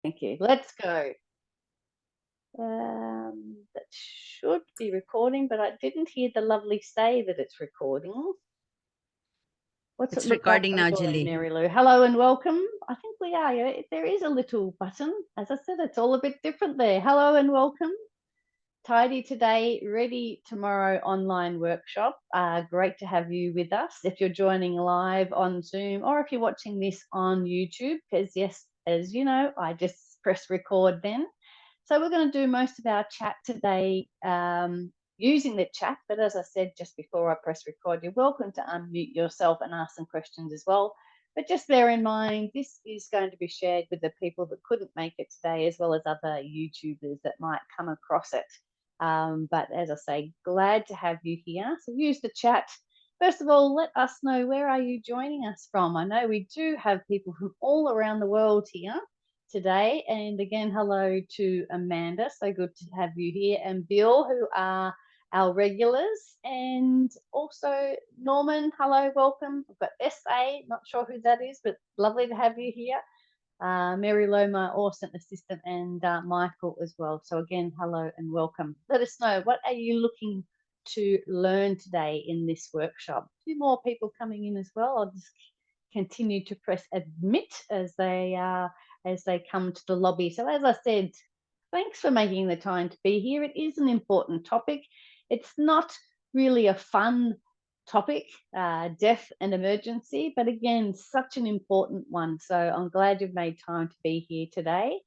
Thank you. Let's go. That should be recording, but I didn't hear the lovely say that it's recording. What's it It's look like recording on now, your end, Julie. Mary Lou? Hello and welcome. I think we are. Yeah, there is a little button. As I said, it's all a bit different there. Hello and welcome. Tidy today, ready tomorrow online workshop. Great to have you with us. If you're joining live on Zoom or if you're watching this on YouTube, because yes, as you know, I just press record then. So we're going to do most of our chat today using the chat, but as I said just before I press record, you're welcome to unmute yourself and ask some questions as well. But just bear in mind, this is going to be shared with the people that couldn't make it today, as well as other YouTubers that might come across it. But as I say, glad to have you here. So use the chat. First of all, let us know, where are you joining us from? I know we do have people from all around the world here today. And again, hello to Amanda. So good to have you here. And Bill, who are our regulars. And also Norman, hello, welcome. We've got SA, not sure who that is, but lovely to have you here. Mary Loma, awesome assistant, and Michael as well. So again, hello and welcome. Let us know, what are you looking to learn today in this workshop? A few more people coming in as well. I'll just continue to press admit as they come to the lobby. So as I said, thanks for making the time to be here. It is an important topic. It's not really a fun topic, death and emergency, but again, such an important one. So I'm glad you've made time to be here today.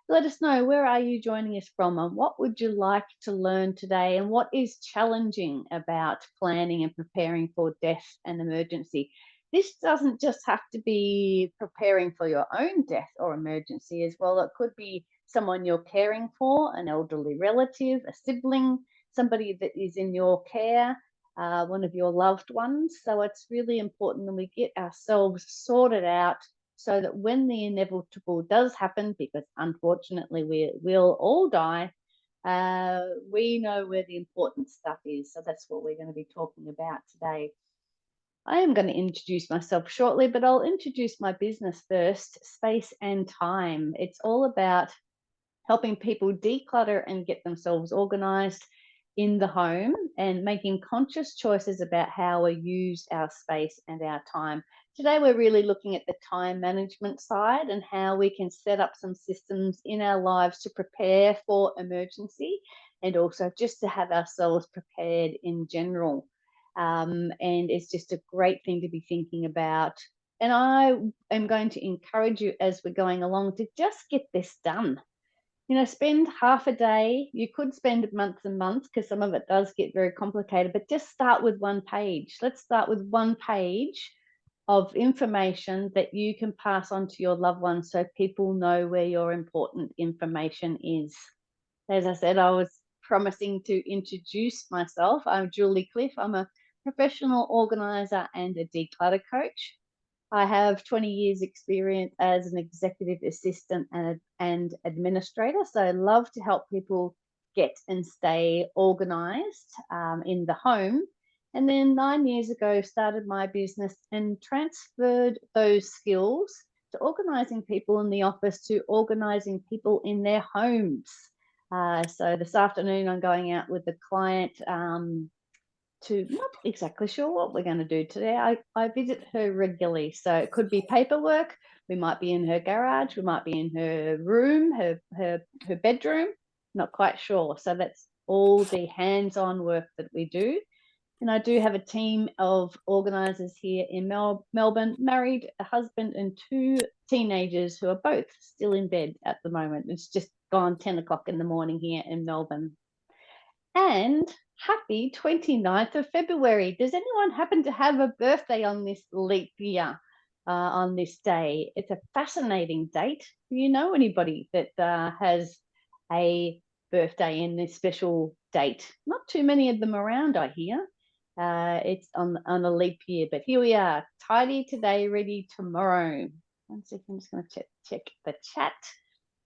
Let us know, where are you joining us from, and what would you like to learn today, and what is challenging about planning and preparing for death and emergency. This doesn't just have to be preparing for your own death or emergency as well. It could be someone you're caring for, an elderly relative, a sibling, somebody that is in your care, one of your loved ones. So it's really important that we get ourselves sorted out so that when the inevitable does happen, because unfortunately we will all die, we know where the important stuff is. So that's what we're going to be talking about today. I am going to introduce myself shortly, but I'll introduce my business first, Space and Time. It's all about helping people declutter and get themselves organised in the home and making conscious choices about how we use our space and our time. Today, we're really looking at the time management side and how we can set up some systems in our lives to prepare for emergency, and also just to have ourselves prepared in general. And it's just a great thing to be thinking about. And I am going to encourage you as we're going along to just get this done. You know, spend half a day. You could spend months and months because some of it does get very complicated, but just start with one page. Let's start with one page of information that you can pass on to your loved ones so people know where your important information is. As I said, I was promising to introduce myself. I'm Julie Cliff. I'm a professional organizer and a declutter coach. I have 20 years experience as an executive assistant and administrator. So I love to help people get and stay organized in the home. And then 9 years ago, started my business and transferred those skills to organizing people in the office, to organizing people in their homes. So this afternoon, I'm going out with a client to, not exactly sure what we're going to do today. I visit her regularly. So it could be paperwork. We might be in her garage. We might be in her room, her bedroom. Not quite sure. So that's all the hands-on work that we do. And I do have a team of organisers here in Melbourne, married, a husband and two teenagers who are both still in bed at the moment. It's just gone 10 o'clock in the morning here in Melbourne. And happy 29th of February. Does anyone happen to have a birthday on this leap year, on this day? It's a fascinating date. Do you know anybody that has a birthday in this special date? Not too many of them around, I hear. It's on a leap year, but here we are. Tidy today, ready tomorrow. 1 second, I'm just going to check the chat.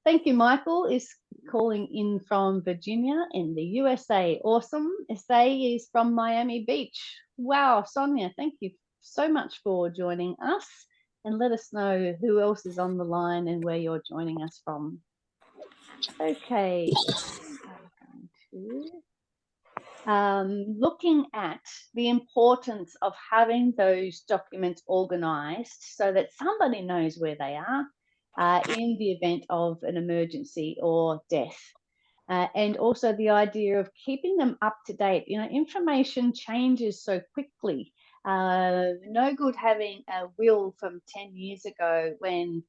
Thank you, Michael is calling in from Virginia in the USA. Awesome. SA is from Miami Beach. Wow, Sonia, thank you so much for joining us. and let us know who else is on the line and where you're joining us from. Okay, looking at the importance of having those documents organised so that somebody knows where they are in the event of an emergency or death. And also the idea of keeping them up to date. You know, information changes so quickly. No good having a will from 10 years ago when,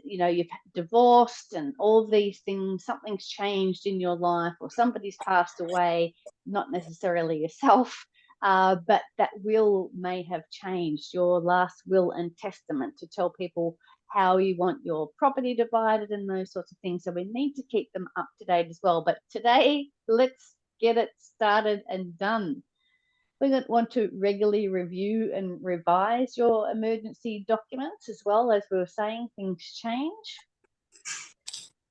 you know, you've divorced and all these things, something's changed in your life or somebody's passed away, not necessarily yourself, but that will may have changed, your last will and testament, to tell people how you want your property divided and those sorts of things. So we need to keep them up to date as well. But today, let's get it started and done. We're going to want to regularly review and revise your emergency documents as well. As we were saying, things change.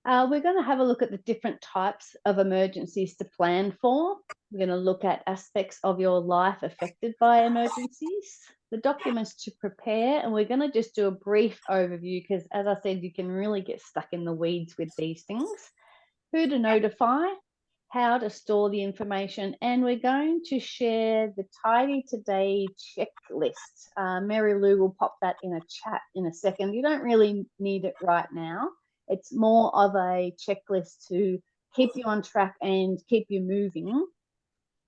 We're going to have a look at the different types of emergencies to plan for. We're going to look at aspects of your life affected by emergencies, the documents to prepare, and we're going to just do a brief overview because, as I said, you can really get stuck in the weeds with these things. Who to notify, how to store the information, and we're going to share the Tidy Today checklist. Mary Lou will pop that in a chat in a second. You don't really need it right now. It's more of a checklist to keep you on track and keep you moving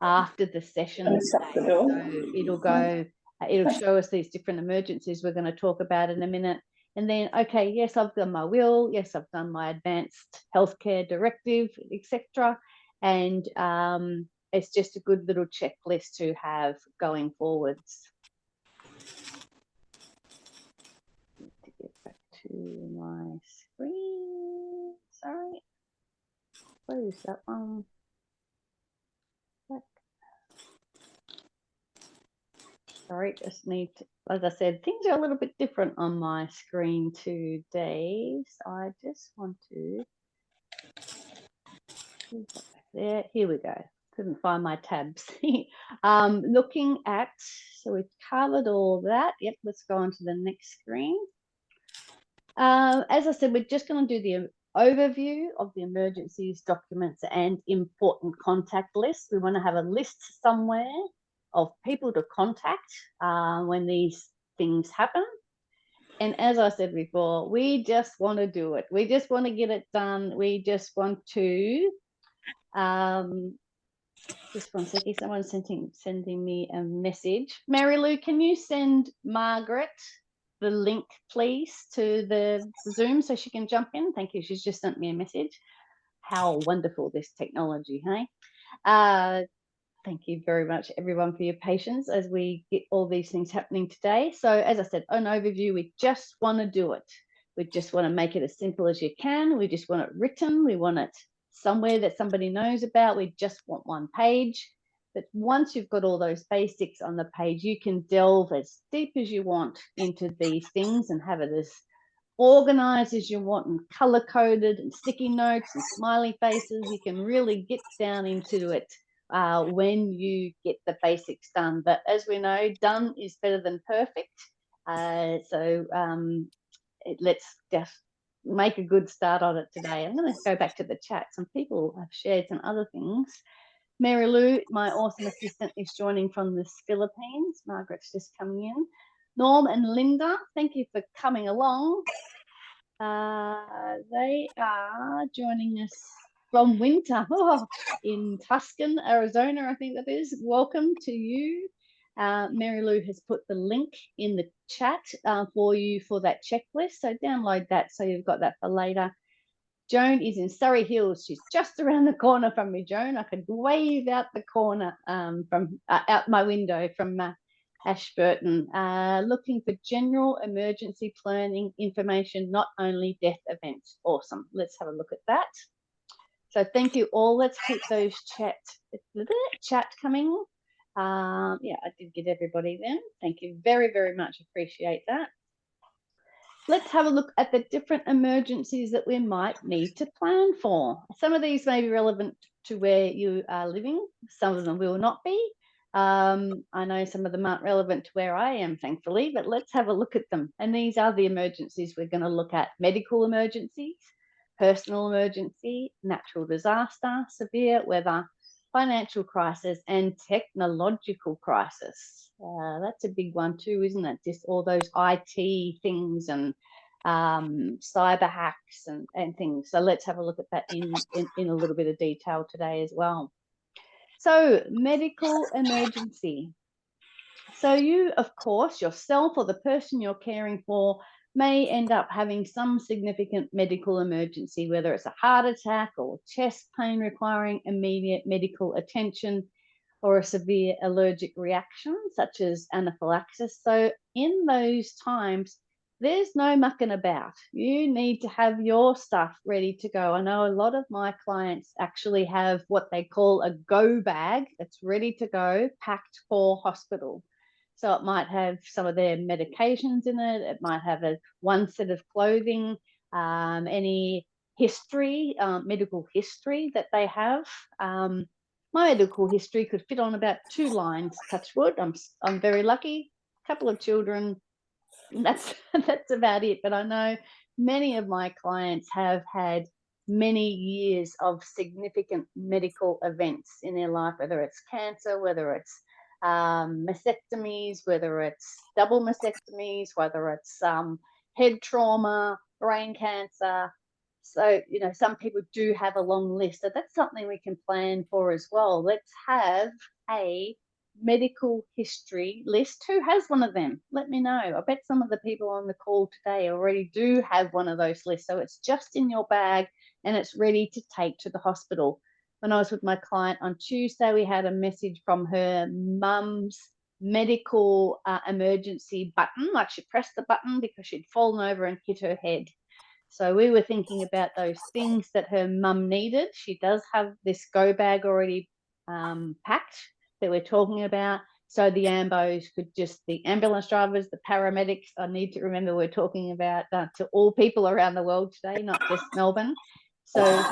after the session. So it'll show us these different emergencies we're going to talk about in a minute. And then, okay, yes, I've done my will. Yes, I've done my advanced healthcare directive, etc. And it's just a good little checklist to have going forwards. Need to get back to my screen. Sorry. Where is that one? Sorry, just need to, as I said, things are a little bit different on my screen today. So I just want to, there, here we go. Couldn't find my tabs. Looking at, so we've covered all that. Yep, let's go on to the next screen. As I said, we're just going to do the overview of the emergencies, documents, and important contact lists. We want to have a list somewhere of people to contact when these things happen. And as I said before, we just want to do it. We just want to get it done. We just want to, just one second, someone's sending me a message. Mary Lou, can you send Margaret the link, please, to the Zoom so she can jump in? Thank you. She's just sent me a message. How wonderful this technology, hey? Thank you very much, everyone, for your patience as we get all these things happening today. So, as I said, an overview, we just want to do it. We just want to make it as simple as you can. We just want it written. We want it somewhere that somebody knows about. We just want one page. But once you've got all those basics on the page, you can delve as deep as you want into these things and have it as organized as you want and color coded and sticky notes and smiley faces. You can really get down into it when you get the basics done. But as we know, done is better than perfect. Let's just make a good start on it today. I'm going to go back to the chat. Some people have shared some other things. Mary Lou, my awesome assistant, is joining from the Philippines. Margaret's just coming in. Norm and Linda, thank you for coming along. They are joining us from winter in Tucson, Arizona, I think that is. Welcome to you. Mary Lou has put the link in the chat for you for that checklist. So download that so you've got that for later. Joan is in Surrey Hills. She's just around the corner from me, Joan. I could wave out the corner from out my window from Ashburton, looking for general emergency planning information, not only death events. Awesome. Let's have a look at that. So thank you all. Let's keep those chat coming. Yeah, I did get everybody then. Thank you very, very much. Appreciate that. Let's have a look at the different emergencies that we might need to plan for. Some of these may be relevant to where you are living. Some of them will not be. I know some of them aren't relevant to where I am, thankfully, but let's have a look at them. And these are the emergencies we're going to look at: medical emergencies, personal emergency, natural disaster, severe weather, financial crisis, and technological crisis. That's a big one too, isn't it? Just all those IT things and cyber hacks and things. So let's have a look at that in a little bit of detail today as well. So medical emergency. So you, of course, yourself or the person you're caring for may end up having some significant medical emergency, whether it's a heart attack or chest pain requiring immediate medical attention, or a severe allergic reaction such as anaphylaxis. So in those times, there's no mucking about. You need to have your stuff ready to go. I know a lot of my clients actually have what they call a go bag that's ready to go, packed for hospital. So it might have some of their medications in it. It might have one set of clothing, any history, medical history that they have. My medical history could fit on about 2 lines, touch wood. I'm very lucky. A couple of children, that's about it. But I know many of my clients have had many years of significant medical events in their life, whether it's cancer, whether it's mastectomies, whether it's double mastectomies, whether it's head trauma, brain cancer. So, you know, some people do have a long list. So that's something we can plan for as well. Let's have a medical history list. Who has one of them? Let me know. I bet some of the people on the call today already do have one of those lists. So it's just in your bag and it's ready to take to the hospital. When I was with my client on Tuesday, we had a message from her mum's medical emergency button. Like, she pressed the button because she'd fallen over and hit her head. So we were thinking about those things that her mum needed. She does have this go bag already packed that we're talking about. So the ambos could just, the ambulance drivers, the paramedics, I need to remember we're talking about to all people around the world today, not just Melbourne. So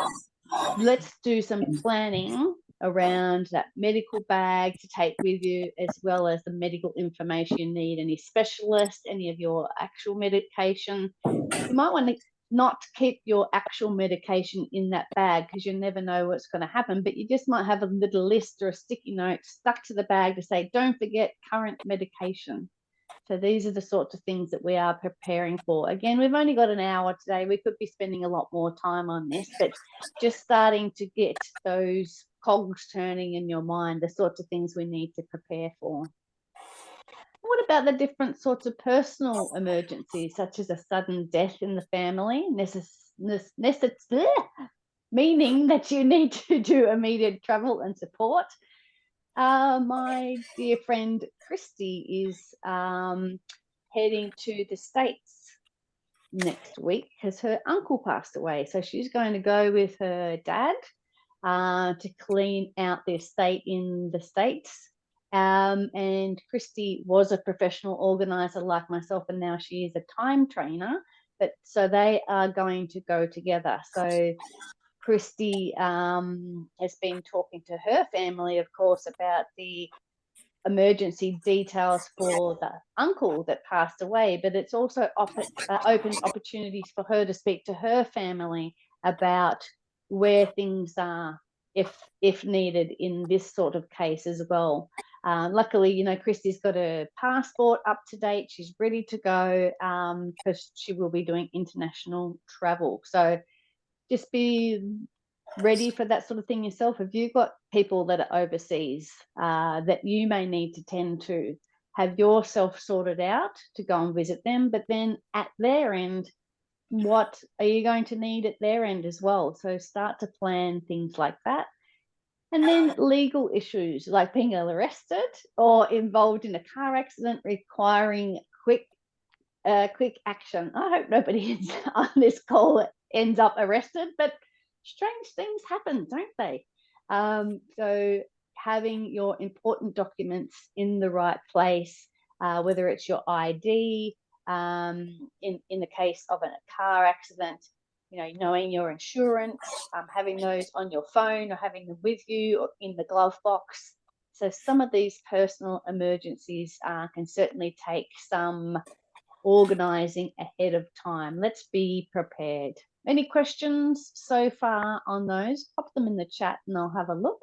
let's do some planning around that medical bag to take with you, as well as the medical information you need, any specialists, any of your actual medication. You might want to not keep your actual medication in that bag because you never know what's going to happen, but you just might have a little list or a sticky note stuck to the bag to say, don't forget current medication. So these are the sorts of things that we are preparing for. Again, we've only got an hour today. We could be spending a lot more time on this, but just starting to get those cogs turning in your mind, the sorts of things we need to prepare for. What about the different sorts of personal emergencies, such as a sudden death in the family, meaning that you need to do immediate travel and support? My dear friend Christy is heading to the States next week because her uncle passed away. So she's going to go with her dad to clean out the estate in the States. And Christy was a professional organizer like myself, and now she is a time trainer. But so they are going to go together. So Christy has been talking to her family, of course, about the emergency details for the uncle that passed away, but it's also opened opportunities for her to speak to her family about where things are if needed in this sort of case as well. Luckily, you know, Christy's got her passport up to date. She's ready to go because she will be doing international travel. So just be ready for that sort of thing yourself. If you've got people that are overseas that you may need to tend to, have yourself sorted out to go and visit them, but then at their end, what are you going to need at their end as well? So start to plan things like that. And then legal issues like being arrested or involved in a car accident requiring quick action. I hope nobody on this call ends up arrested, but strange things happen, don't they? So having your important documents in the right place, whether it's your ID, in the case of a car accident, you know, knowing your insurance, having those on your phone or having them with you or in the glove box. So some of these personal emergencies can certainly take some organising ahead of time. Let's be prepared. Any questions so far on those? Pop them in the chat and I'll have a look.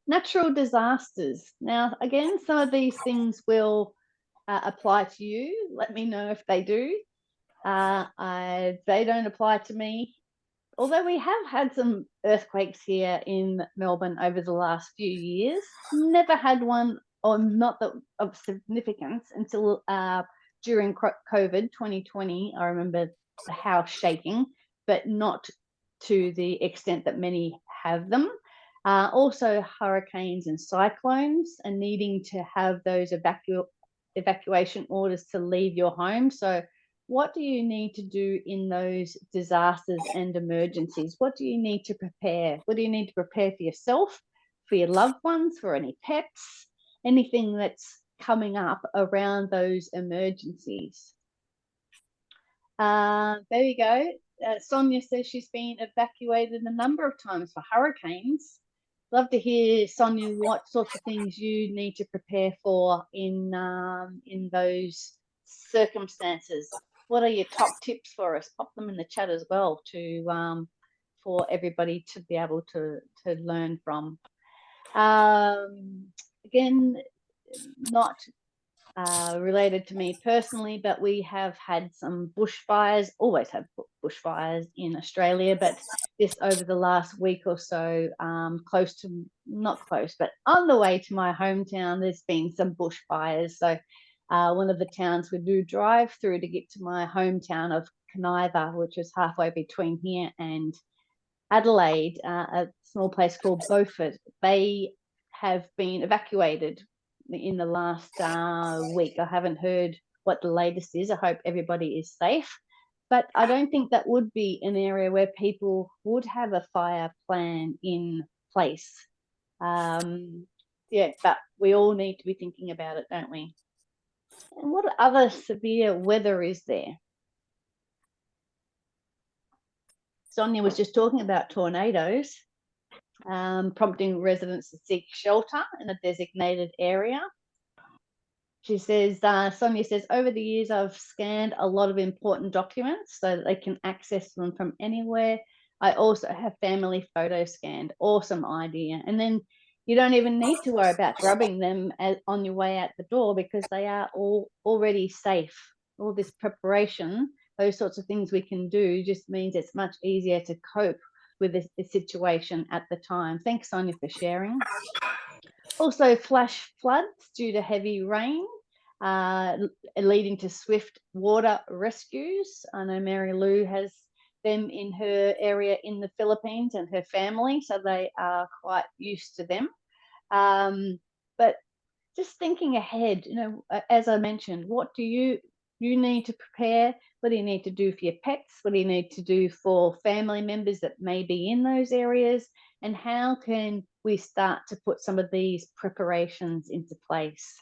Natural disasters. Now, again, some of these things will apply to you. Let me know if they do. They don't apply to me. Although we have had some earthquakes here in Melbourne over the last few years, never had one, or not that of significance, until during COVID 2020. I remember the house shaking, but not to the extent that many have them. Also, hurricanes and cyclones, and needing to have those evacuation orders to leave your home. So what do you need to do in those disasters and emergencies? What do you need to prepare? What do you need to prepare for yourself, for your loved ones, for any pets, anything that's coming up around those emergencies? There you go. Sonia says she's been evacuated a number of times for hurricanes. Love to hear, Sonia, what sorts of things you need to prepare for in those circumstances. What are your top tips for us? Pop them in the chat as well to for everybody to be able to learn from. Again, not related to me personally, but we have had some bushfires, always have bushfires in Australia, but this over the last week or so, close to, not close, but on the way to my hometown, there's been some bushfires. So one of the towns we do drive through to get to my hometown of Caniva, which is halfway between here and Adelaide, a small place called Beaufort, they have been evacuated in the last week. I haven't heard what the latest is. I hope everybody is safe. But I don't think that would be an area where people would have a fire plan in place. Yeah, but we all need to be thinking about it, don't we? And what other severe weather is there? Sonia was just talking about tornadoes, prompting residents to seek shelter in a designated area. She says, Sonia says, over the years, I've scanned a lot of important documents so that they can access them from anywhere. I also have family photos scanned. Awesome idea. And then you don't even need to worry about grabbing them on your way out the door because they are all already safe. All this preparation, those sorts of things we can do just means it's much easier to cope with the situation at the time. Thanks, Sonia, for sharing. Also, flash floods due to heavy rain, leading to swift water rescues. I know Mary Lou has them in her area in the Philippines and her family, so they are quite used to them. But just thinking ahead, you know, as I mentioned, what do you need to prepare? What do you need to do for your pets? What do you need to do for family members that may be in those areas? And how can we start to put some of these preparations into place?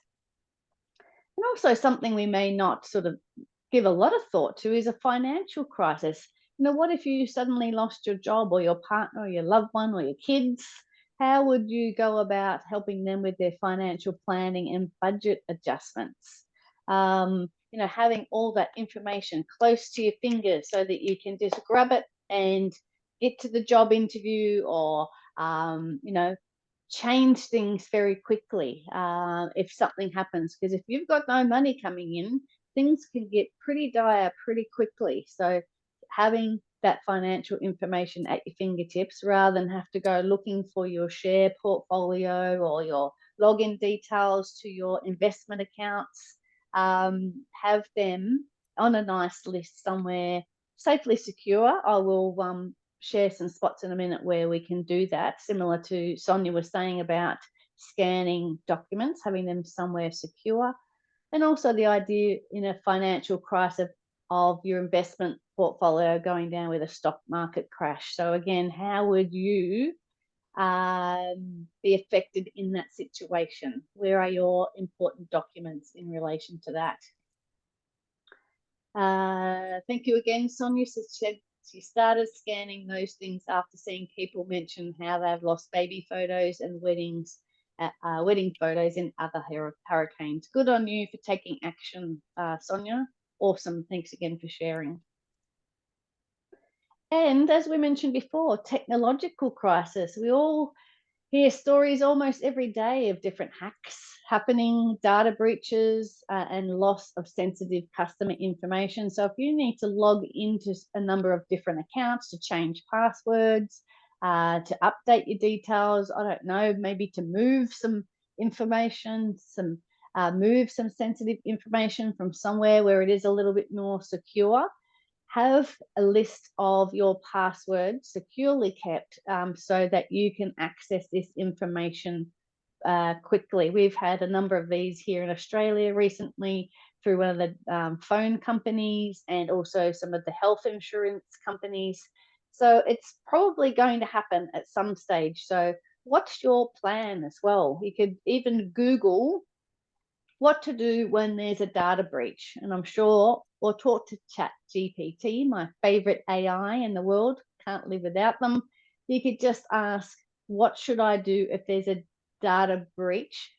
And also something we may not sort of give a lot of thought to is a financial crisis. You know, what if you suddenly lost your job or your partner or your loved one or your kids? How would you go about helping them with their financial planning and budget adjustments? You know, having all that information close to your fingers so that you can just grab it and get to the job interview or, you know, change things very quickly if something happens. Because if you've got no money coming in, things can get pretty dire pretty quickly. So having that financial information at your fingertips rather than have to go looking for your share portfolio or your login details to your investment accounts, have them on a nice list somewhere safely secure. I will share some spots in a minute where we can do that, similar to Sonia was saying about scanning documents, having them somewhere secure. And also the idea in a financial crisis of your investment portfolio going down with a stock market crash. So again, how would you be affected in that situation? Where are your important documents in relation to that? Thank you again, Sonia. She started scanning those things after seeing people mention how they've lost baby photos and weddings wedding photos in other hurricanes. Good on you for taking action, Sonia. Awesome. Thanks again for sharing. And as we mentioned before, technological crisis. We all hear stories almost every day of different hacks happening, data breaches, and loss of sensitive customer information. So if you need to log into a number of different accounts to change passwords, to update your details, I don't know, maybe to move some information, move some sensitive information from somewhere where it is a little bit more secure, have a list of your passwords securely kept, so that you can access this information quickly. We've had a number of these here in Australia recently through one of the phone companies and also some of the health insurance companies. So it's probably going to happen at some stage. So what's your plan as well? You could even Google what to do when there's a data breach. And I'm sure, or talk to ChatGPT, my favorite AI in the world, can't live without them. You could just ask, what should I do if there's a data breach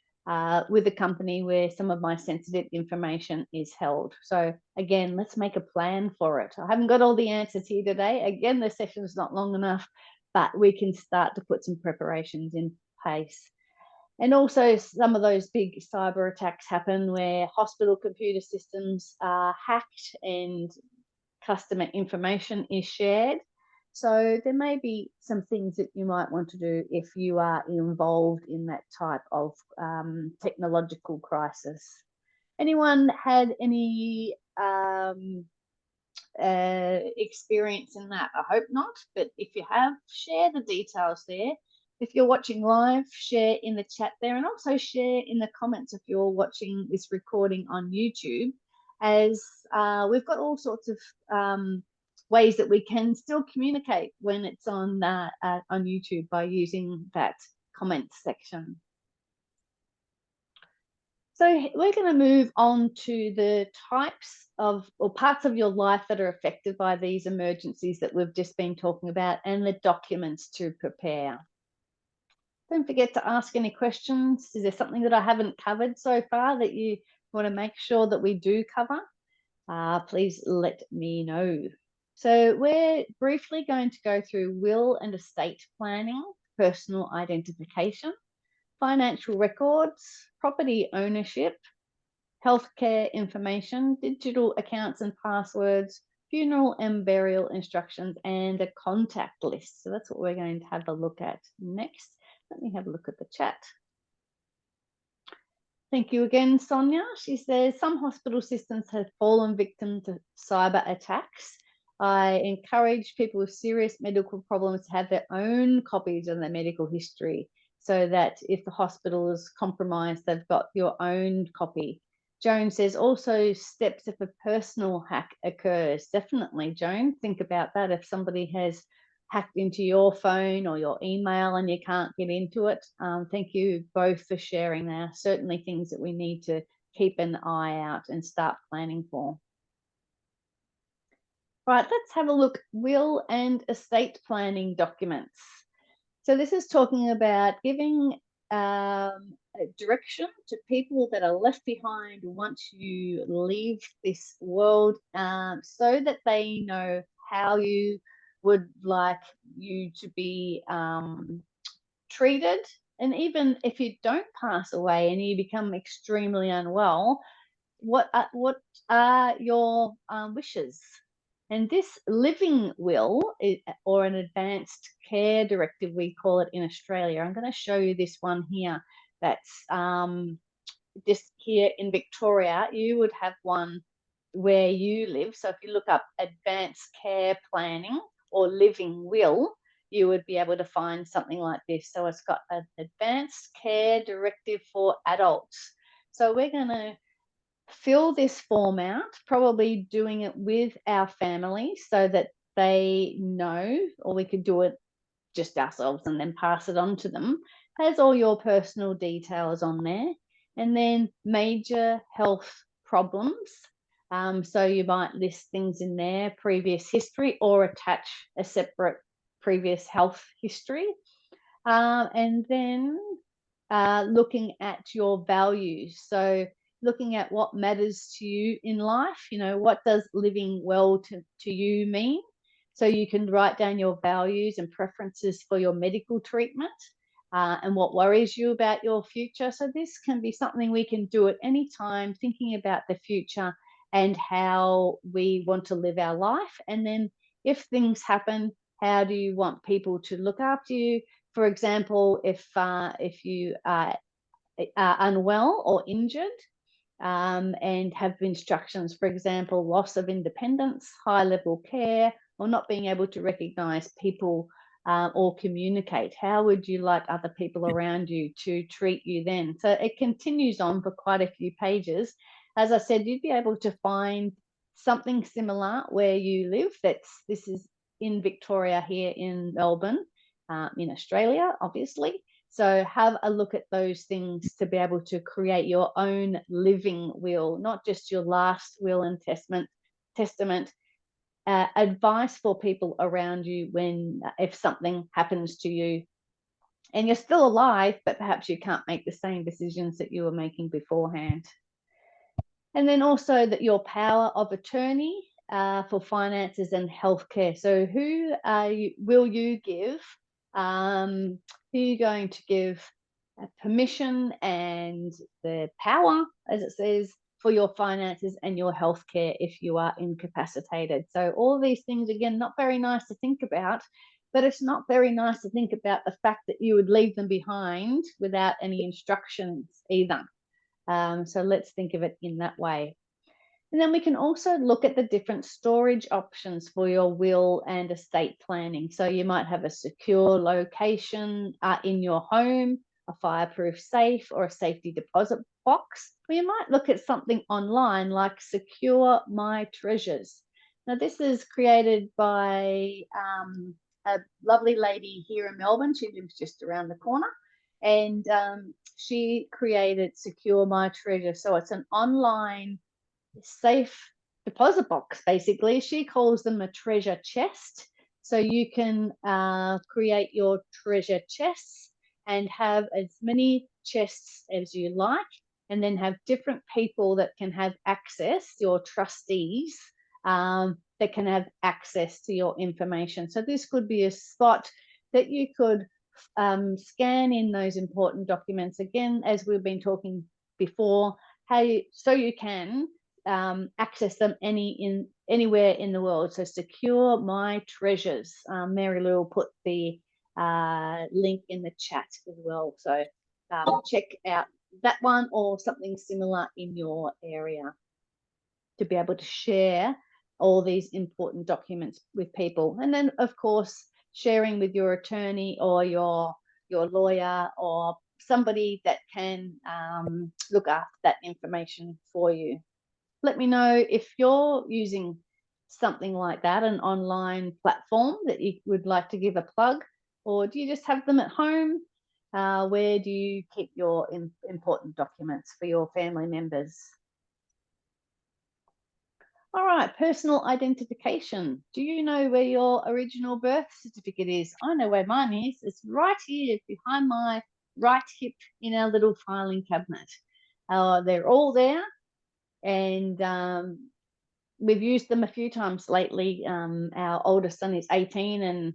with a company where some of my sensitive information is held? So again, let's make a plan for it. I haven't got all the answers here today. Again, the session's not long enough, but we can start to put some preparations in place. And also some of those big cyber attacks happen where hospital computer systems are hacked and customer information is shared. So there may be some things that you might want to do if you are involved in that type of technological crisis. Anyone had any experience in that? I hope not, but if you have, share the details there. If you're watching live, share in the chat there, and also share in the comments if you're watching this recording on YouTube, as we've got all sorts of ways that we can still communicate when it's on YouTube by using that comments section. So we're going to move on to the types of or parts of your life that are affected by these emergencies that we've just been talking about, and the documents to prepare. Don't forget to ask any questions. Is there something that I haven't covered so far that you want to make sure that we do cover? Please let me know. So we're briefly going to go through will and estate planning, personal identification, financial records, property ownership, healthcare information, digital accounts and passwords, funeral and burial instructions, and a contact list. So that's what we're going to have a look at next. Let me have a look at the chat. Thank you again, Sonia. She says, some hospital systems have fallen victim to cyber attacks. I encourage people with serious medical problems to have their own copies of their medical history, so that if the hospital is compromised, they've got your own copy. Joan says, also steps if a personal hack occurs. Definitely, Joan, think about that. If somebody has hacked into your phone or your email and you can't get into it, thank you both for sharing. There are certainly things that we need to keep an eye out and start planning for. Right, let's have a look. Will and estate planning documents. So this is talking about giving a direction to people that are left behind once you leave this world, so that they know how you would like you to be treated. And even if you don't pass away and you become extremely unwell, what are your wishes? And this living will, or an advanced care directive, we call it in Australia. I'm going to show you this one here. That's just here in Victoria. You would have one where you live. So if you look up advanced care planning or living will, you would be able to find something like this. So it's got an advanced care directive for adults. So we're going to fill this form out, probably doing it with our family so that they know, or we could do it just ourselves and then pass it on to them. Has all your personal details on there, and then major health problems. So you might list things in there, previous history, or attach a separate previous health history. And then looking at your values. So looking at what matters to you in life, what does living well to you mean? So you can write down your values and preferences for your medical treatment, and what worries you about your future. So this can be something we can do at any time, thinking about the future and how we want to live our life. And then if things happen, how do you want people to look after you? For example, if you are unwell or injured, and have instructions, for example, loss of independence, high level care, or not being able to recognize people or communicate, how would you like other people around you to treat you then? So it continues on for quite a few pages. As I said, you'd be able to find something similar where you live. This is in Victoria here in Melbourne, in Australia, obviously. So have a look at those things to be able to create your own living will, not just your last will and testament. Advice for people around you if something happens to you and you're still alive, but perhaps you can't make the same decisions that you were making beforehand. And then also that your power of attorney for finances and healthcare. So who will you give? Who are you going to give permission and the power, as it says, for your finances and your healthcare if you are incapacitated? So all these things, again, not very nice to think about, but it's not very nice to think about the fact that you would leave them behind without any instructions either. So let's think of it in that way. And then we can also look at the different storage options for your will and estate planning. So you might have a secure location in your home, a fireproof safe, or a safety deposit box. Or you might look at something online like Secure My Treasures. Now, this is created by a lovely lady here in Melbourne. She lives just around the corner. And she created Secure My Treasure. So it's an online safe deposit box, basically. She calls them a treasure chest. So you can create your treasure chests and have as many chests as you like, and then have different people that can have access, your trustees, that can have access to your information. So this could be a spot that you could scan in those important documents. Again, as we've been talking before, so you can access them anywhere in the world. So Secure My Treasures. Mary Lou will put the link in the chat as well. So check out that one or something similar in your area to be able to share all these important documents with people. And then, of course, sharing with your attorney or your lawyer or somebody that can look after that information for you. Let me know if you're using something like that, an online platform that you would like to give a plug, or do you just have them at home? Where do you keep your important documents for your family members? All right, personal identification. Do you know where your original birth certificate is? I know where mine is. It's right here behind my right hip in our little filing cabinet. They're all there, and we've used them a few times lately. Our oldest son is 18 and,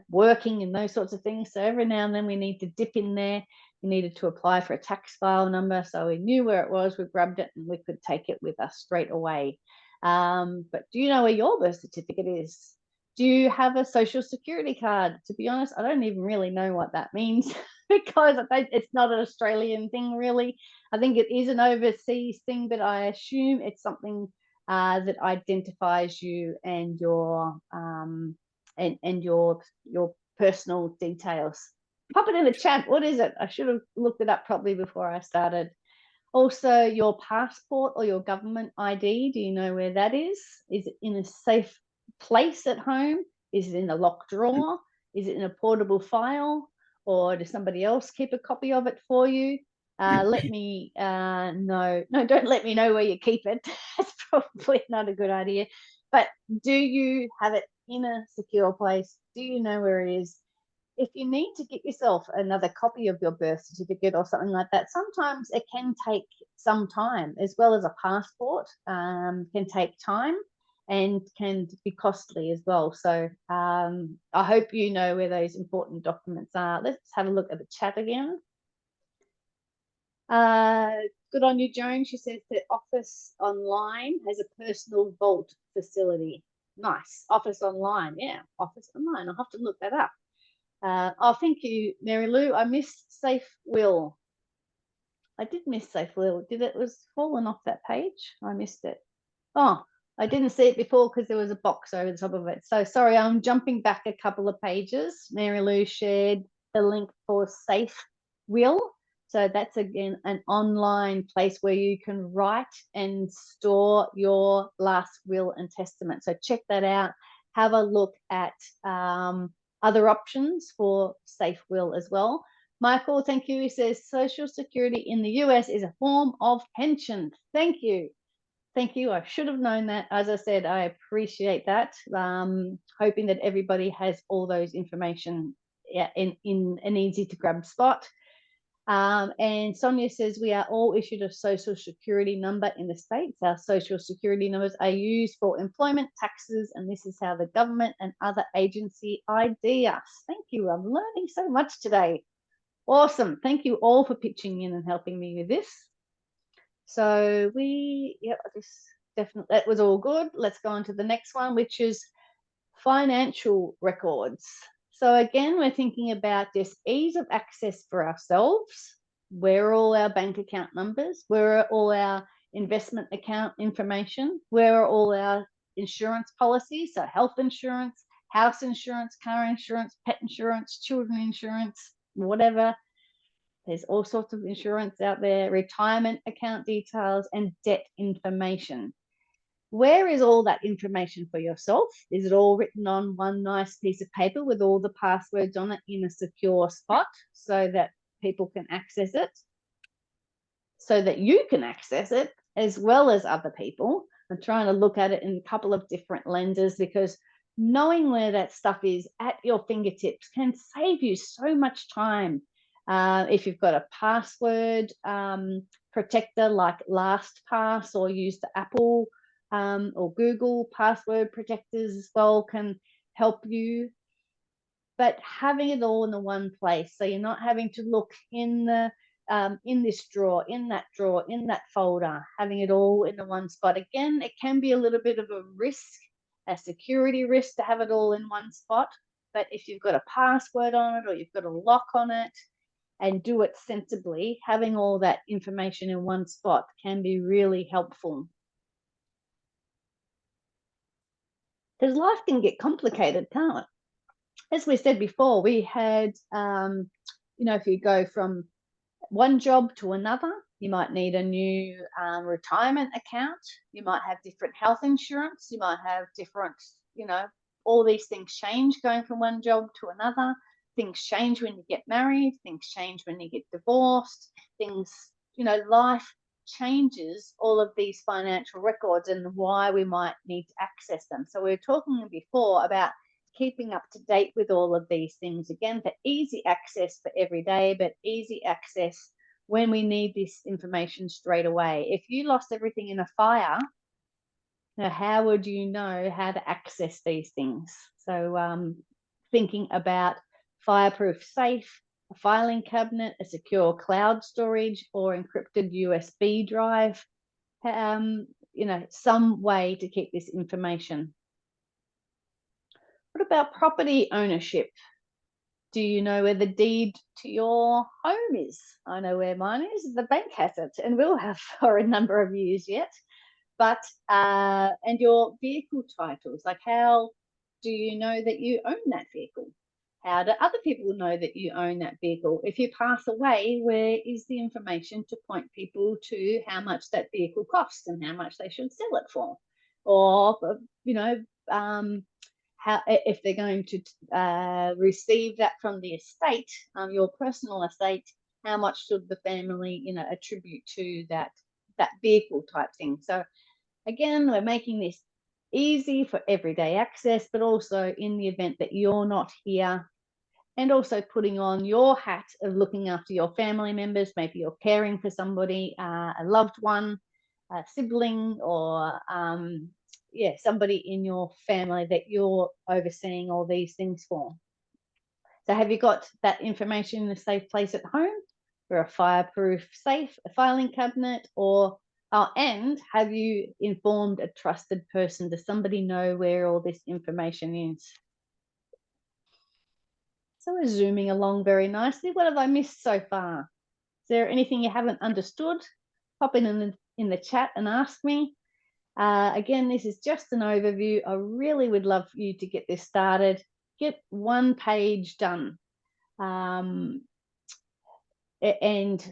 working and those sorts of things. So every now and then we need to dip in there. We needed to apply for a tax file number. So we knew where it was. We grabbed it and we could take it with us straight away. But do you know where your birth certificate is? Do you have a social security card? To be honest, I don't even really know what that means because it's not an Australian thing, really. I think it is an overseas thing, but I assume it's something that identifies you and your your personal details. Pop it in the chat. What is it? I should have looked it up properly before I started. Also, your passport or your government ID. Do you know where that is? Is it in a safe place at home? Is it in a locked drawer? Is it in a portable file? Or does somebody else keep a copy of it for you? Let me know. No, don't let me know where you keep it. That's probably not a good idea. But do you have it in a secure place? Do you know where it is? if you need to get yourself another copy of your birth certificate or something like that, sometimes it can take some time, as well as a passport can take time and can be costly as well. So I hope you know where those important documents are. Let's have a look at the chat again. Good on you, Joan. She says that Office Online has a personal vault facility. Nice. Office Online. Yeah, Office Online. I'll have to look that up. Oh, thank you, Mary Lou. I missed Safe Will. I did miss Safe Will. It was fallen off that page? I missed it. Oh, I didn't see it before because there was a box over the top of it. So sorry, I'm jumping back a couple of pages. Mary Lou shared the link for Safe Will. So that's, again, an online place where you can write and store your last will and testament. So check that out. Have a look at other options for Safe Will as well. Michael, thank you. He says Social Security in the US is a form of pension. Thank you. Thank you. I should have known that. As I said, I appreciate that. Hoping that everybody has all those information in an easy to grab spot. And Sonia says we are all issued a Social Security number in the States. Our Social Security numbers are used for employment, taxes, and this is how the government and other agency ID us. Thank you. I'm learning so much today. Awesome. Thank you all for pitching in and helping me with this. So that was all good. Let's go on to the next one, which is financial records. So again, we're thinking about this ease of access for ourselves. Where are all our bank account numbers? Where are all our investment account information? Where are all our insurance policies? So health insurance, house insurance, car insurance, pet insurance, children insurance, whatever. There's all sorts of insurance out there, retirement account details, and debt information. Where is all that information for yourself? Is it all written on one nice piece of paper with all the passwords on it in a secure spot so that people can access it? So that you can access it as well as other people. I'm trying to look at it in a couple of different lenses, because knowing where that stuff is at your fingertips can save you so much time. If you've got a password protector like LastPass, or use the Apple or Google password protectors as well, can help you. But having it all in the one place, so you're not having to look in this drawer, in that drawer, in that folder, having it all in the one spot. Again, it can be a little bit of a risk, a security risk, to have it all in one spot. But if you've got a password on it, or you've got a lock on it, and do it sensibly, having all that information in one spot can be really helpful. Because life can get complicated, can't it? As we said before, we had, if you go from one job to another, you might need a new retirement account. You might have different health insurance. You might have different, all these things change going from one job to another. Things change when you get married. Things change when you get divorced. Things, life changes all of these financial records and why we might need to access them. So we were talking before about keeping up to date with all of these things, again, for easy access for every day, but easy access when we need this information straight away. If you lost everything in a fire, how would you know how to access these things? So thinking about fireproof safe, a filing cabinet, a secure cloud storage, or encrypted USB drive, some way to keep this information. What about property ownership? Do you know where the deed to your home is? I know where mine is. The bank has it and will have for a number of years yet. But, and your vehicle titles, like how do you know that you own that vehicle? How do other people know that you own that vehicle? If you pass away, where is the information to point people to how much that vehicle costs and how much they should sell it for? Or, how, if they're going to receive that from the estate, your personal estate, how much should the family, attribute to that vehicle type thing? So again, we're making this easy for everyday access, but also in the event that you're not here, and also putting on your hat of looking after your family members. Maybe you're caring for somebody, a loved one, a sibling, or somebody in your family that you're overseeing all these things for. So have you got that information in a safe place at home, or a fireproof safe, a filing cabinet, or and have you informed a trusted person? Does somebody know where all this information is? So we're zooming along very nicely. What have I missed so far? Is there anything you haven't understood? Pop in the chat and ask me. Again, this is just an overview. I really would love you to get this started. Get one page done. And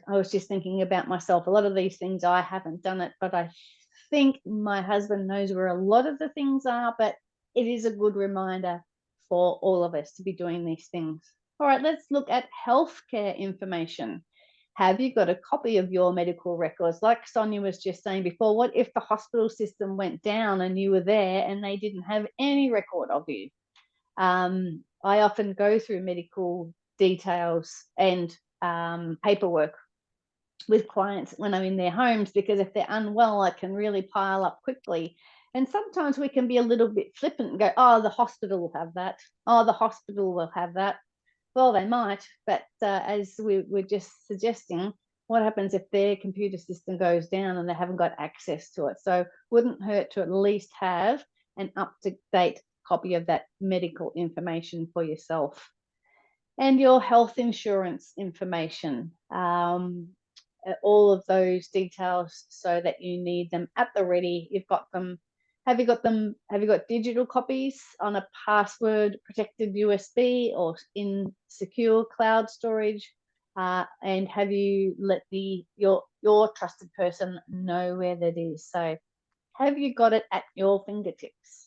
I was just thinking about myself. A lot of these things I haven't done it, but I think my husband knows where a lot of the things are, but it is a good reminder for all of us to be doing these things. All right, let's look at healthcare information. Have you got a copy of your medical records? Like Sonia was just saying before, what if the hospital system went down and you were there and they didn't have any record of you? I often go through medical details and paperwork with clients when I'm in their homes, because if they're unwell, I can really pile up quickly. And sometimes we can be a little bit flippant and go, oh, the hospital will have that. Oh, the hospital will have that. Well, they might, but as we were just suggesting, what happens if their computer system goes down and they haven't got access to it? So wouldn't hurt to at least have an up-to-date copy of that medical information for yourself. And your health insurance information, all of those details so that you need them at the ready. You've got them. Have you got them? Have you got digital copies on a password protected USB or in secure cloud storage? And have you let your trusted person know where that is? So have you got it at your fingertips?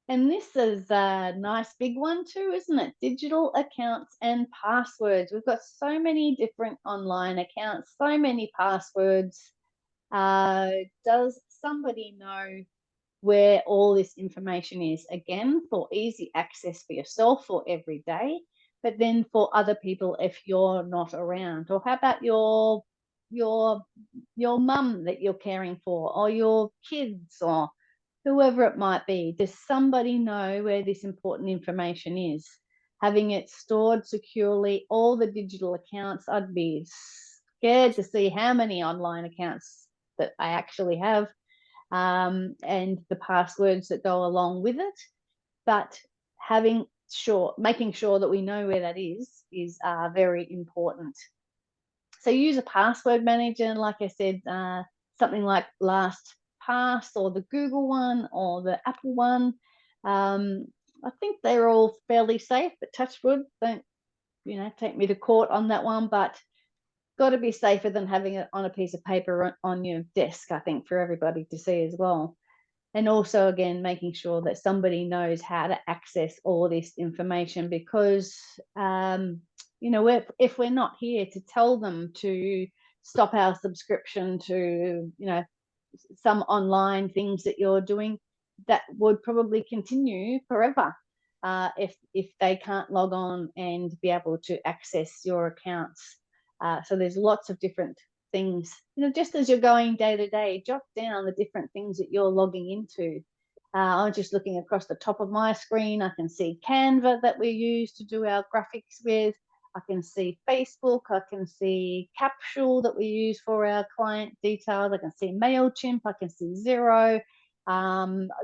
And this is a nice big one too, isn't it? Digital accounts and passwords. We've got so many different online accounts, so many passwords. Does somebody know where all this information is? Again, for easy access for yourself for every day, but then for other people if you're not around. Or how about your mum that you're caring for, or your kids, or whoever it might be? Does somebody know where this important information is? Having it stored securely, all the digital accounts. I'd be scared to see how many online accounts that I actually have, and the passwords that go along with it. But making sure that we know where that is very important. So use a password manager, and like I said, something like LastPass or the Google one or the Apple one. I think they're all fairly safe, but touch wood, don't take me to court on that one. But got to be safer than having it on a piece of paper on your desk, I think, for everybody to see as well. And also, again, making sure that somebody knows how to access all this information, because if we're not here to tell them to stop our subscription to some online things that you're doing, that would probably continue forever if they can't log on and be able to access your accounts. So there's lots of different things, just as you're going day to day, jot down the different things that you're logging into. I'm just looking across the top of my screen. I can see Canva that we use to do our graphics with. I can see Facebook. I can see Capsule that we use for our client details. I can see MailChimp. I can see Xero.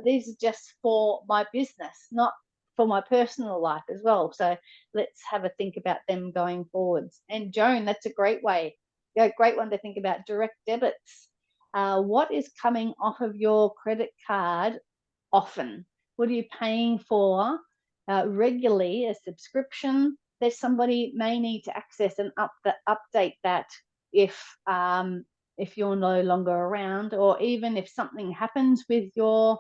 These are just for my business, not for my personal life as well. So let's have a think about them going forwards. And Joan, that's a great one to think about. Direct debits. What is coming off of your credit card often? What are you paying for regularly? A subscription that somebody may need to access and update that if you're no longer around, or even if something happens with your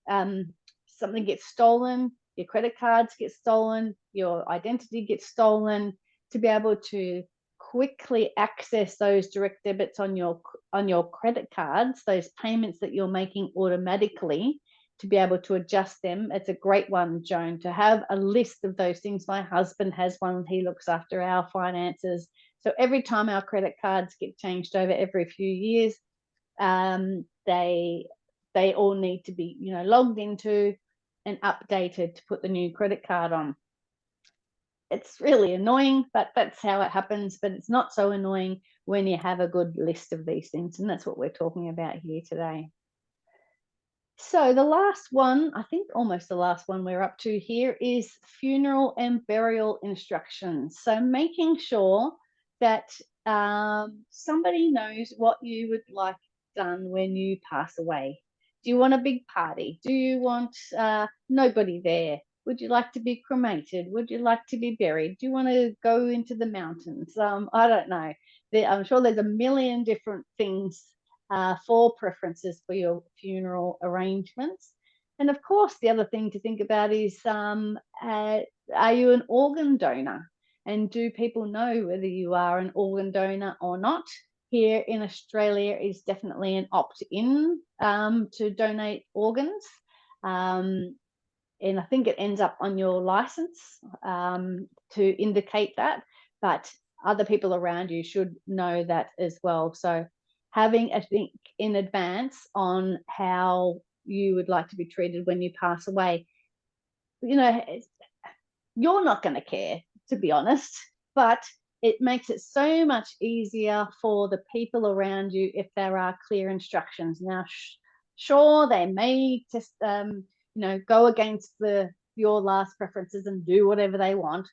something gets stolen, your credit cards get stolen, your identity gets stolen, to be able to quickly access those direct debits on your credit cards, those payments that you're making automatically, to be able to adjust them. It's a great one, Joan, to have a list of those things. My husband has one. He looks after our finances. So every time our credit cards get changed over every few years, they all need to be, logged into and updated to put the new credit card on. It's really annoying, but that's how it happens. But it's not so annoying when you have a good list of these things. And that's what we're talking about here today. So the last one, I think almost the last one we're up to here, is funeral and burial instructions. So making sure that somebody knows what you would like done when you pass away. Do you want a big party? Do you want nobody there? Would you like to be cremated? Would you like to be buried? Do you want to go into the mountains? I don't know. I'm sure there's a million different things for preferences for your funeral arrangements. And of course, the other thing to think about is, are you an organ donor? And do people know whether you are an organ donor or not? Here in Australia is definitely an opt-in to donate organs. And I think it ends up on your license to indicate that, but other people around you should know that as well. So having a think in advance on how you would like to be treated when you pass away. You're not going to care, to be honest, but it makes it so much easier for the people around you if there are clear instructions. Now, sure, they may just go against your last preferences and do whatever they want.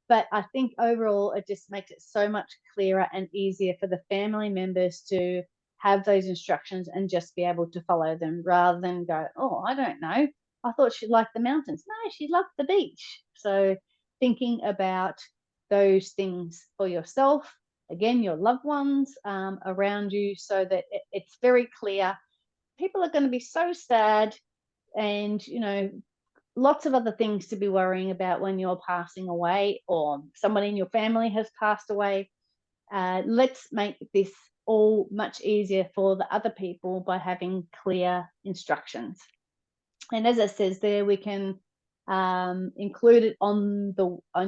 But I think overall, it just makes it so much clearer and easier for the family members to have those instructions and just be able to follow them, rather than go, oh, I don't know, I thought she liked the mountains. No, she loved the beach. So thinking about those things for yourself, again, your loved ones around you, so that it's very clear. People are going to be so sad, and lots of other things to be worrying about when you're passing away, or someone in your family has passed away. Let's make this all much easier for the other people by having clear instructions. And as it says there, we can include it on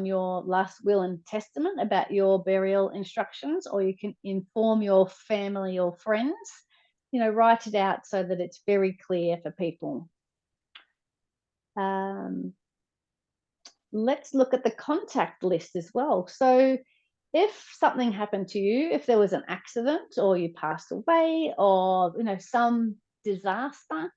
your last will and testament about your burial instructions, or you can inform your family or friends. Write it out so that it's very clear for people. Let's look at the contact list as well. So if something happened to you, if there was an accident or you passed away, or some disaster,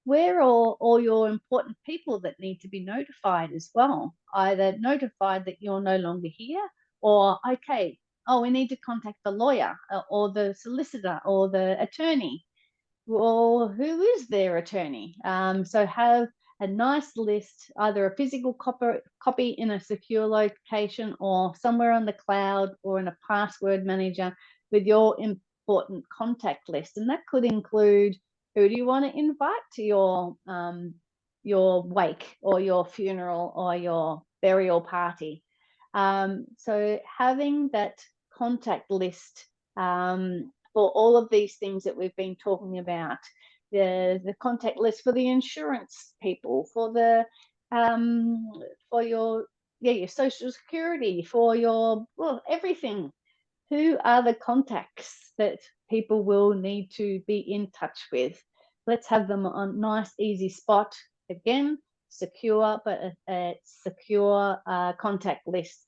where are all your important people that need to be notified as well? Either notified that you're no longer here, or we need to contact the lawyer or the solicitor or the attorney. Well, who is their attorney? So have a nice list, either a physical copy in a secure location, or somewhere on the cloud, or in a password manager with your important contact list. And that could include, who do you want to invite to your wake or your funeral or your burial party? So having that contact list for all of these things that we've been talking about, the contact list for the insurance people, for the for your social security, for your everything. Who are the contacts that people will need to be in touch with? Let's have them on a nice, easy spot. Again, secure, but a secure contact list.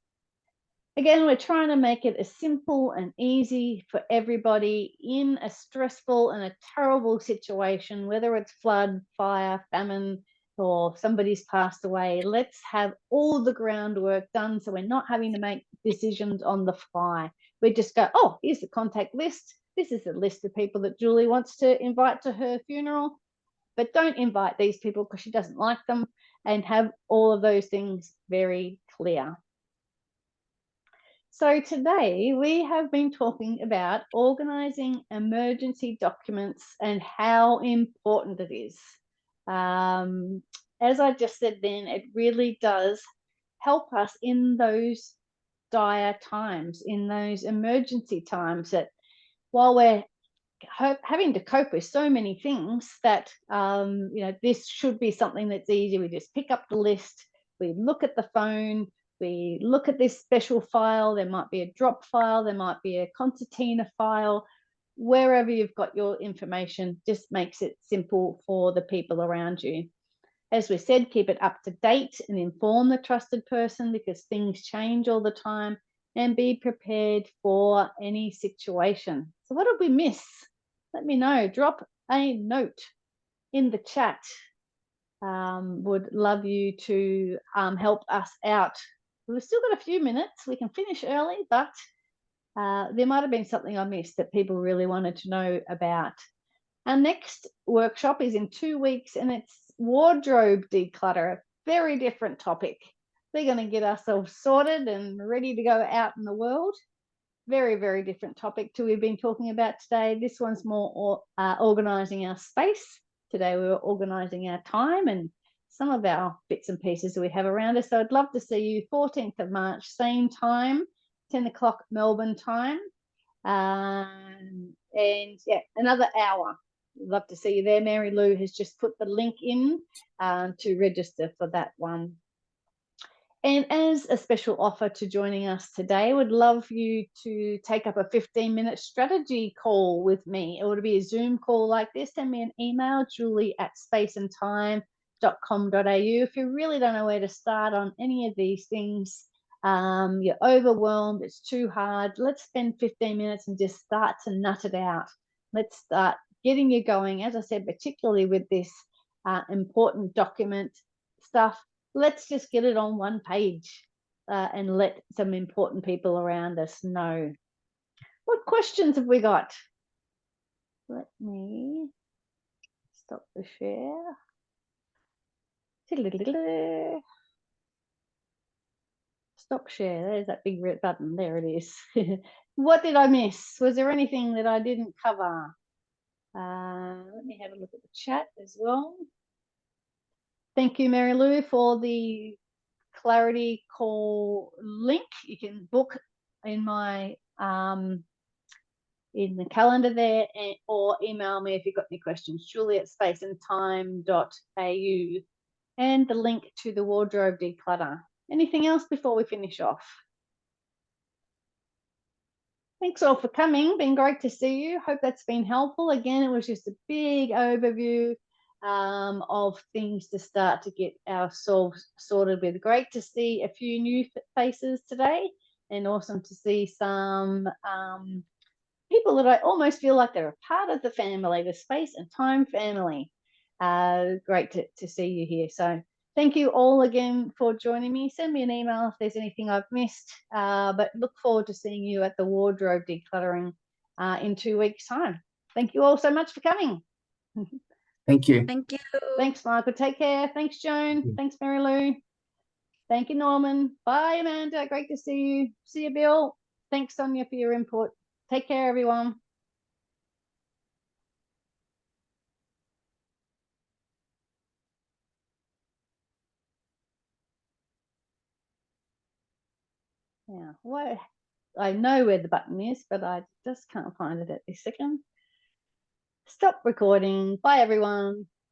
Again, we're trying to make it as simple and easy for everybody in a stressful and a terrible situation, whether it's flood, fire, famine, or somebody's passed away. Let's have all the groundwork done, so we're not having to make decisions on the fly. We just go, oh, here's the contact list. This is the list of people that Julie wants to invite to her funeral, but don't invite these people because she doesn't like them, and have all of those things very clear. So today we have been talking about organising emergency documents and how important it is. As I just said then, it really does help us in those dire times, in those emergency times, that while we're having to cope with so many things that, this should be something that's easy. We just pick up the list, we look at the phone, we look at this special file. There might be a drop file, there might be a concertina file. Wherever you've got your information, just makes it simple for the people around you. As we said, keep it up to date and inform the trusted person, because things change all the time, and be prepared for any situation. So what did we miss? Let me know. Drop a note in the chat. Would love you to help us out. We've still got a few minutes. We can finish early, but there might have been something I missed that people really wanted to know about. Our next workshop is in 2 weeks, and it's wardrobe declutter, a very different topic. We're going to get ourselves sorted and ready to go out in the world. Very, very different topic to we've been talking about today. This one's more organising our space. Today we were organising our time and some of our bits and pieces that we have around us. So I'd love to see you 14th of March, same time, 10 o'clock Melbourne time. And yeah, another hour. Love to see you there. Mary Lou has just put the link in to register for that one. And as a special offer to joining us today, would love you to take up a 15-minute strategy call with me. It would be a Zoom call like this. Send me an email, julie@spaceandtime.com.au. If you really don't know where to start on any of these things, you're overwhelmed, it's too hard, let's spend 15 minutes and just start to nut it out. Let's start getting you going. As I said, particularly with this important document stuff, let's just get it on one page and let some important people around us know. What questions have we got? Let me stop the share. Stop share. There's that big red button. There it is. What did I miss? Was there anything that I didn't cover? Let me have a look at the chat as well. Thank you, Mary Lou, for the clarity call link. You can book in my in the calendar there, or email me if you've got any questions, julie@spaceandtime.au, and the link to the wardrobe declutter. Anything else before we finish off? Thanks all for coming. Been great to see you. Hope that's been helpful. Again, it was just a big overview of things to start to get ourselves sorted with. Great to see a few new faces today, and awesome to see some people that I almost feel like they're a part of the family, the Space and Time family. Great to see you here. So thank you all again for joining me. Send me an email if there's anything I've missed, but look forward to seeing you at the wardrobe decluttering in 2 weeks' time. Thank you all so much for coming. Thank you. Thank you. Thanks, Michael. Take care. Thanks, Joan. Thanks, Mary Lou. Thank you, Norman. Bye, Amanda. Great to see you. See you, Bill. Thanks, Sonia, for your input. Take care, everyone. Yeah, well, I know where the button is, but I just can't find it at this second. Stop recording. Bye, everyone.